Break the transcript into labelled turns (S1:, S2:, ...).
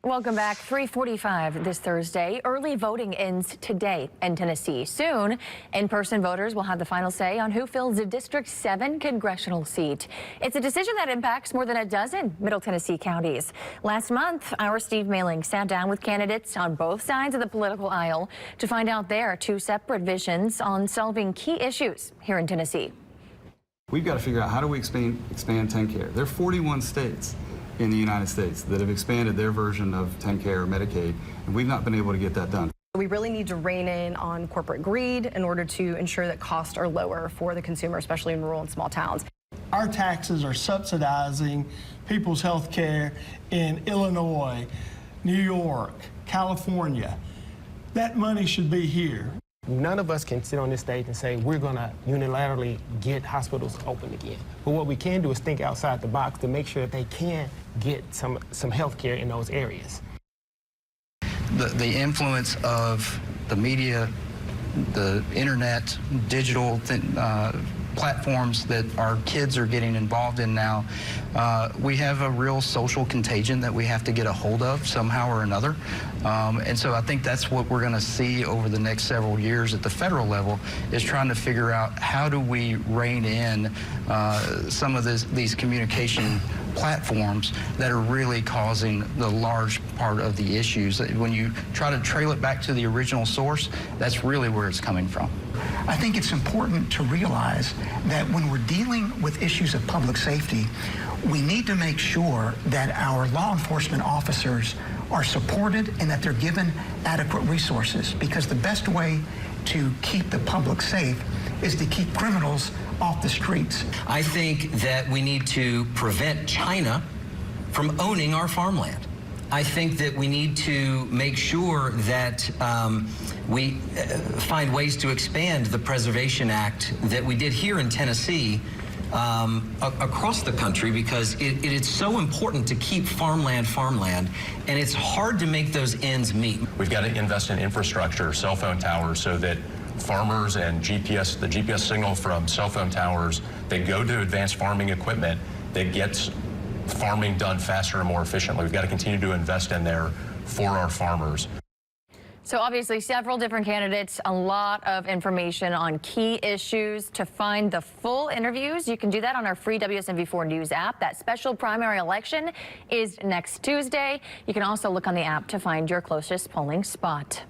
S1: Welcome back. 3:45 this Thursday. Early voting ends today in Tennessee. Soon, in-person voters will have the final say on who fills the District 7 congressional seat. It's a decision that impacts more than a dozen Middle Tennessee counties. Last month, our Steve Mailing sat down with candidates on both sides of the political aisle to find out their two separate visions on solving key issues here in Tennessee.
S2: We've got to figure out how do we expand TennCare. There are 41 states in the United States that have expanded their version of TennCare or Medicaid, and we've not been able to get that done.
S3: We really need to rein in on corporate greed in order to ensure that costs are lower for the consumer, especially in rural and small towns.
S4: Our taxes are subsidizing people's health care in Illinois, New York, California. That money should be here.
S5: None of us can sit on this stage and say we're going to unilaterally get hospitals open again. But what we can do is think outside the box to make sure that they can get some health care in those areas.
S6: The influence of the media, the internet, digital platforms that our kids are getting involved in now, we have a real social contagion that we have to get a hold of somehow or another. And so I think that's what we're going to see over the next several years at the federal level, is trying to figure out how do we rein in some of these communication platforms that are really causing the large part of the issues. When you try to trail it back to the original source, that's really where it's coming from.
S7: I think it's important to realize that when we're dealing with issues of public safety, we need to make sure that our law enforcement officers are supported and that they're given adequate resources, because the best way to keep the public safe is to keep criminals off the streets.
S8: I think that we need to prevent China from owning our farmland. I think that we need to make sure that we find ways to expand the Preservation Act that we did here in Tennessee across the country, because it is so important to keep farmland, and it's hard to make those ends meet.
S9: We've got to invest in infrastructure, cell phone towers, so that farmers and the GPS signal from cell phone towers that go to advanced farming equipment that gets farming done faster and more efficiently. We've got to continue to invest in there for our farmers.
S1: So obviously several different candidates, a lot of information on key issues. To find the full interviews, you can do that on our free WSMV4 News app. That special primary election is next Tuesday. You can also look on the app to find your closest polling spot.